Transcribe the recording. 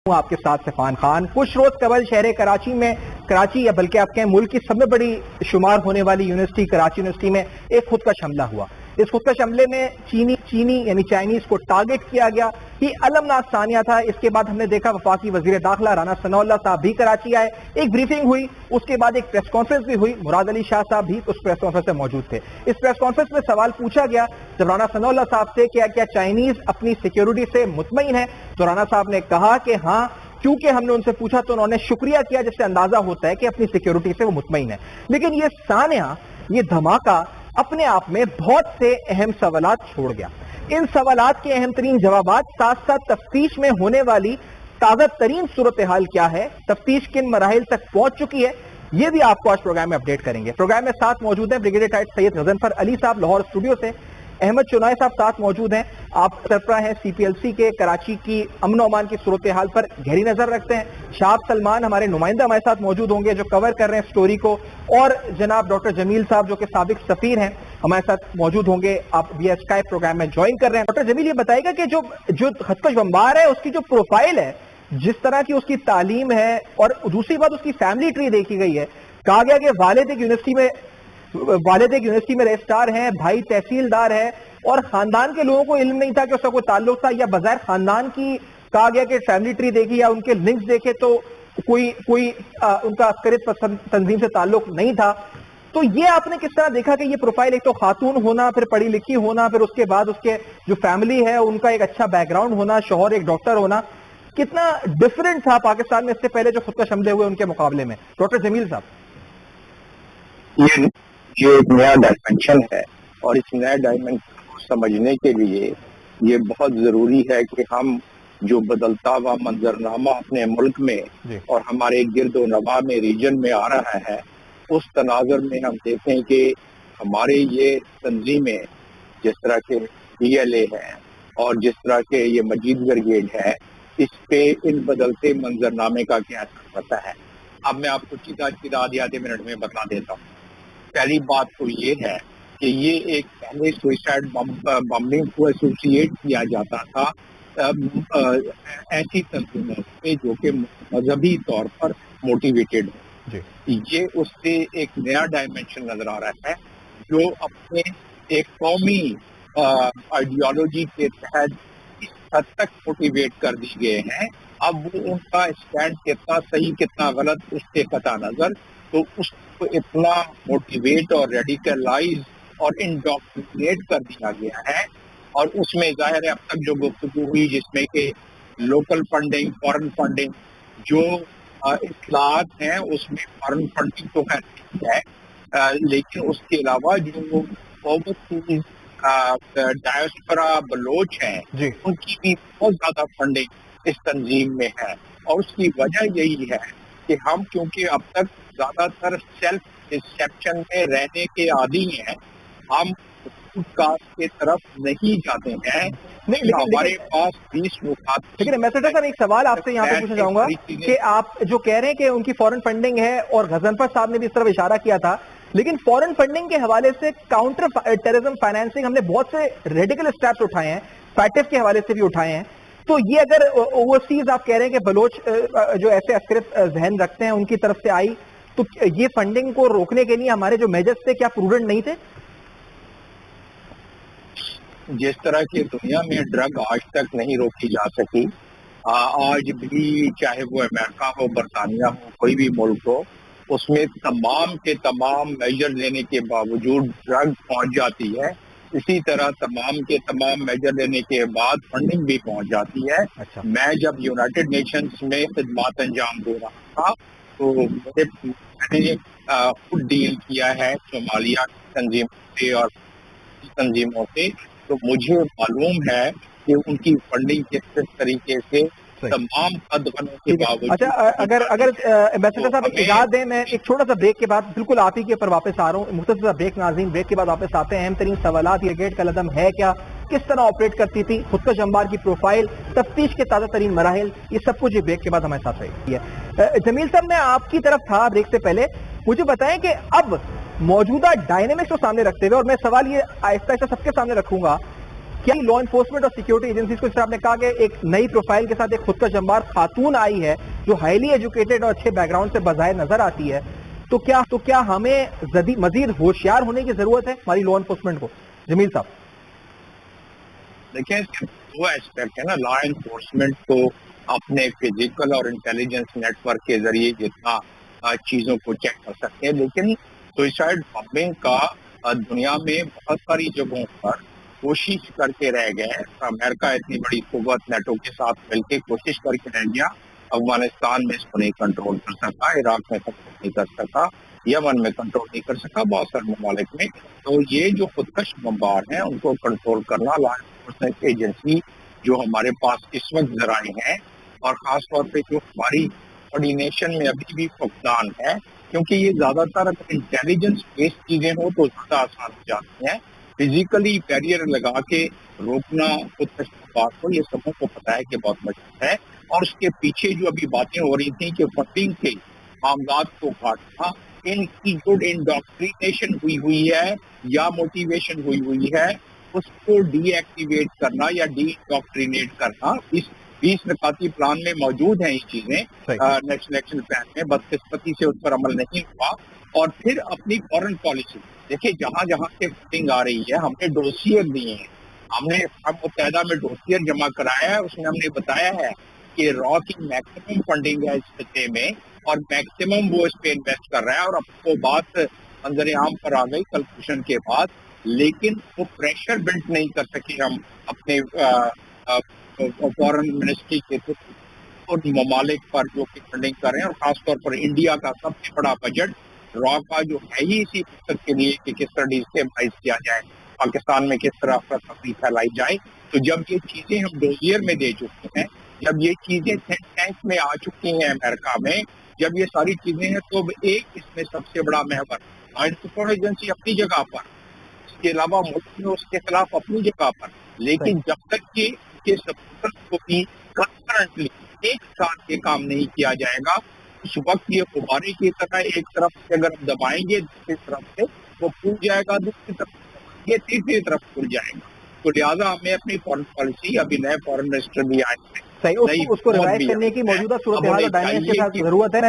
आपके साथ सफान खान। कुछ रोज कबल शहर कराची या बल्कि आप कहें मुल्क की सबसे बड़ी शुमार होने वाली यूनिवर्सिटी कराची यूनिवर्सिटी में एक खुदकश हमला हुआ। इस खुदकश हमले में चीनी यानी चाइनीज को टारगेट किया गया। ये अलमनाक सानिया था। इसके बाद हमने देखा वफाकी वजीर दाखिला राना सनाउल्लाह साहब भी कराची आए, एक ब्रीफिंग हुई, उसके बाद एक प्रेस कॉन्फ्रेंस भी हुई। मुराद अली शाह साहब भी उस प्रेस कॉन्फ्रेंस में मौजूद थे। इस प्रेस कॉन्फ्रेंस में सवाल पूछा गया जब राना सनाउल्लाह साहब से क्या चाइनीज अपनी सिक्योरिटी से मुतमईन है, तो राना साहब ने कहा कि हाँ, क्योंकि हमने उनसे पूछा तो उन्होंने शुक्रिया किया, जिससे अंदाजा होता है कि अपनी सिक्योरिटी से वो मुतमईन है। लेकिन ये सानिया, ये धमाका अपने आप में बहुत से अहम सवालात छोड़ गया। इन सवालात के अहम तरीन जवाबात, साथ साथ तफ्तीश में होने वाली ताज़ा तरीन सूरत हाल क्या है, तफ्तीश किन मराहिल तक पहुंच चुकी है, ये भी आपको आज प्रोग्राम में अपडेट करेंगे। प्रोग्राम में साथ मौजूद हैं ब्रिगेडियर टाइट सैयद गजनफर अली साहब लाहौर स्टूडियो से, अहमद चुनाई साहब साथ मौजूद हैं, आप सरबराह हैं CPLC के, कराची की अमन अमान की सूरत हाल पर गहरी नजर रखते हैं। शाह सलमान हमारे नुमाइंदा हमारे साथ मौजूद होंगे जो कवर कर रहे हैं स्टोरी को, और जनाब डॉक्टर जमील साहब जो कि साबिक सफीर हैं हमारे साथ मौजूद होंगे, आप via स्काइप प्रोग्राम में ज्वाइन कर रहे हैं। डॉक्टर जमील ये बताएगा कि जो खदकश बमबार है उसकी जो प्रोफाइल है, जिस तरह की उसकी तालीम है, और दूसरी बात उसकी फैमिली ट्री देखी गई है। कहा गया कि वालिद एक यूनिवर्सिटी में रजिस्ट्रार हैं, भाई तहसीलदार है, और खानदान के लोगों को इल्म नहीं था कि उसका कोई ताल्लुक था, या बगैर खानदान की कहा गया कि फैमिली ट्री देखी या उनके लिंक्स देखे तो कोई उनका अस्करियत तंजीम से ताल्लुक नहीं था। तो ये आपने किस तरह देखा कि ये प्रोफाइल, एक तो खातून होना, फिर पढ़ी लिखी होना, फिर उसके बाद उसके जो फैमिली है उनका एक अच्छा बैकग्राउंड होना, शौहर एक डॉक्टर होना, कितना डिफरेंट था पाकिस्तान में इससे पहले जो खुदकश हमले हुए उनके मुकाबले में? डॉक्टर जमील साहब, ये एक नया डायमेंशन है, और इस नया डायमेंशन को समझने के लिए ये बहुत जरूरी है कि हम जो बदलता हुआ मंजरनामा अपने मुल्क में और हमारे गिरदो नवा में रीजन में आ रहा है, उस तनाज़ुर में हम देखें कि हमारे ये तंजीमें जिस तरह के DLA है और जिस तरह के ये मजीद ब्रिगेड है, इस पे इन बदलते मंजरनामे का क्या असर पड़ता है। अब मैं आपको चीज़ आधे मिनट में बता देता हूँ। पहली बात तो ये है कि ये एक पहले सुसाइड बम्बिंग को एसोसिएट किया जाता था ऐसी तंजीमों से जो कि मजहबी तौर पर मोटिवेटेड हो। ये उससे एक नया डायमेंशन नजर आ रहा है जो अपने एक कौमी आइडियोलॉजी के तहत इस हद तक मोटिवेट कर दी गए हैं। अब वो उनका स्टैंड कितना सही कितना गलत उससे कता नजर, तो उसको इतना मोटिवेट और रेडिकलाइज और इंडोक्ट्रिनेट कर दिया गया है। और उसमें जाहिर है अब तक जो गुफ्तगू हुई जिसमें कि लोकल फंडिंग, फॉरेन फंडिंग, जो इस्लाहात हैं उसमें फॉरेन फंडिंग तो है, लेकिन उसके अलावा जो ओवरसीज डायस्पोरा बलोच हैं उनकी भी बहुत ज्यादा फंडिंग इस तंजीम में है। और उसकी वजह यही है कि हम क्योंकि अब तक ज्यादातर सेल्फ डिसेप्शन में रहने के आदी हैं, हम कास्ट के तरफ नहीं जाते हैं। नहीं, हमारे पास 20 मुखात। लेकिन एम्बेसडर साहब, एक सवाल आपसे यहाँ पे पूछना चाहूंगा कि आप जो कह रहे हैं कि उनकी फॉरेन फंडिंग है, और गजनफर साहब ने भी इस तरफ इशारा किया था, लेकिन फॉरेन फंडिंग के हवाले से काउंटर टेररिज्म फाइनेंसिंग हमने बहुत से रेडिकल स्टेप्स उठाए हैं, फैटिफ के हवाले से भी उठाए हैं। तो ये अगर ओवरसीज आप कह रहे हैं कि बलोच जो ऐसे अस्करियत जहन रखते हैं उनकी तरफ से आई, तो ये फंडिंग को रोकने के लिए हमारे जो मेजर्स थे क्या प्रूडेंट नहीं थे? जिस तरह की दुनिया में ड्रग आज तक नहीं रोकी जा सकी, आज भी चाहे वो अमेरिका हो, बरतानिया हो, कोई भी मुल्क हो, उसमें तमाम के तमाम मेजर लेने के बावजूद ड्रग पहुंच जाती है। इसी तरह तमाम के तमाम मेजर लेने के बाद फंडिंग भी पहुंच जाती है। अच्छा। मैं जब यूनाइटेड नेशंस में खिदमत अंजाम दे रहा था तो मैंने खुद डील किया है सोमालिया तंजीमों से और तंजीमों से, तो मुझे मालूम है कि उनकी फंडिंग किस तरीके से तमाम कदमों के बावजूद। अच्छा, अगर एम्बेसडर साहब इजाजत दें, मैं एक छोटा सा ब्रेक के बाद बिल्कुल आप ही के ऊपर वापस आ रहा हूँ। मुख्तसर सा ब्रेक नाज़रीन, ब्रेक के बाद वापस आते हैं। अहम तरीन सवालात, ये गेट का लदम है क्या, किस तरह ऑपरेट करती थी, खुदकश बमबार की प्रोफाइल, तफ्तीश के ताज़ा तरीन मराहिल, ये सब कुछ ये ब्रेक के बाद हमारे साथ रही है। जमील साहब, मैं आपकी तरफ था ब्रेक से पहले, मुझे बताएं कि अब मौजूदा डायनेमिक्स को सामने रखते हुए, और मैं सवाल ये आहिस्ता आहिस्ता सबके सामने रखूंगा کیا لا انفورسمنٹ اور سیکورٹی ایجنسیز کو، جس طرح آپ نے کہا کہ ایک نئی پروفائل کے ساتھ ایک خود کا جمبار خاتون آئی ہے جو ہائیلی ایجوکیٹڈ اور اچھے بیک گراؤنڈ سے بظاہر نظر آتی ہے، تو کیا ہمیں مزید ہوشیار ہونے کی ضرورت ہے ہماری لا انفورسمنٹ کو؟ جمیل صاحب دیکھیں، دو ایسپیکٹ ہے نا. لا انفورسمنٹ کو اپنے فزیکل اور انٹیلیجنس نیٹ ورک کے ذریعے جتنا چیزوں کو چیک کر سکتے ہیں، لیکن سوئسائڈ بمبنگ کا دنیا میں بہت ساری جگہوں پر کوشش کر کے رہ گئے. امریکہ اتنی بڑی قوت نیٹو کے ساتھ مل کے کوشش کر کے رہ گیا. افغانستان میں اس کو نہیں کنٹرول کر سکا، عراق میں کنٹرول نہیں کر سکا، یمن میں کنٹرول نہیں کر سکا، بہت سارے ممالک میں. تو یہ جو خودکش بمبار ہیں ان کو کنٹرول کرنا لا انفورسمنٹ ایجنسی جو ہمارے پاس اس وقت ذرائع ہیں، اور خاص طور پہ جو ہماری کوآرڈینیشن میں ابھی بھی فقدان ہے، کیونکہ یہ زیادہ تر انٹیلیجنس بیسڈ چیزیں ہوں تو زیادہ آسان ہو جاتی ہیں. فزیکلی بیریئر لگا کے روکنا خودکش بمبار کو، یہ سبوں کو پتا ہے کہ بہت مشکل ہے. اور اس کے پیچھے جو ابھی باتیں ہو رہی تھیں کہ فنڈنگ کے معاملات کو کاٹنا، ان کی گڈ انڈاکٹرینیشن ہوئی ہے یا موٹیویشن ہوئی ہے، اس کو ڈی ایکٹیویٹ کرنا یا ڈی انڈاکٹرینیٹ کرنا. 20 نکاتی پلان میں موجود ہیں یہ چیزیں، نیشنل ایکشن پلان میں. بدقسمتی سے اس پر عمل نہیں ہوا. اور پھر اپنی فورن پالیسی دیکھیں، جہاں جہاں سے فنڈنگ آ رہی ہے ہم نے ڈوسیئر دیے ہیں. ہم نے اقوام متحدہ میں ڈوسیئر جمع کرایا ہے، اس میں ہم نے بتایا ہے کہ را کی میکسیمم فنڈنگ ہے اس خطے میں، اور میکسیمم وہ اس پہ انویسٹ کر رہا ہے. اور اب وہ بات منظر عام پر آ گئی کلکوشن کے بعد، لیکن وہ پریشر بلڈ نہیں کر سکے ہم اپنے فورن منسٹری کے ان ممالک پر جو کہ فنڈنگ کر رہے ہیں. اور خاص طور پر انڈیا کا سب سے بڑا بجٹ را کا جو ہے ہی اسی مقصد کے لیے کہ کس طرح ڈیسٹیبلائز کیا جائے، پاکستان میں کس طرح افراتفری پھیلائی جائے. تو جب یہ چیزیں ہم ڈوزیئر میں دے چکے ہیں، جب یہ چیزیں تھنک ٹینک میں آ چکی ہیں امریکہ میں، جب یہ ساری چیزیں ہیں، تو ایک اس میں سب سے بڑا محور انفورسمنٹ ایجنسی اپنی جگہ پر، اس کے علاوہ ملک میں اس کے خلاف اپنی جگہ پر، لیکن جب تک کہ کے سپورٹرز کو بھی کنکرنٹلی ایک ساتھ یہ کام نہیں کیا جائے گا، اس وقت یہ غبارے کی طرح ایک طرف سے اگر ہم دبائیں گے دوسری طرف سے وہ پھول جائے گا، دوسری طرف یہ تیسری طرف پھول جائے گا. تو لہٰذا ہمیں اپنی فورن پالیسی، ابھی نئے فورن منسٹر بھی آئے ہیں، صحیح، اس کو ریوائز کرنے کی موجودہ صورتحال اور ڈائنامکس کے ساتھ ضرورت ہے.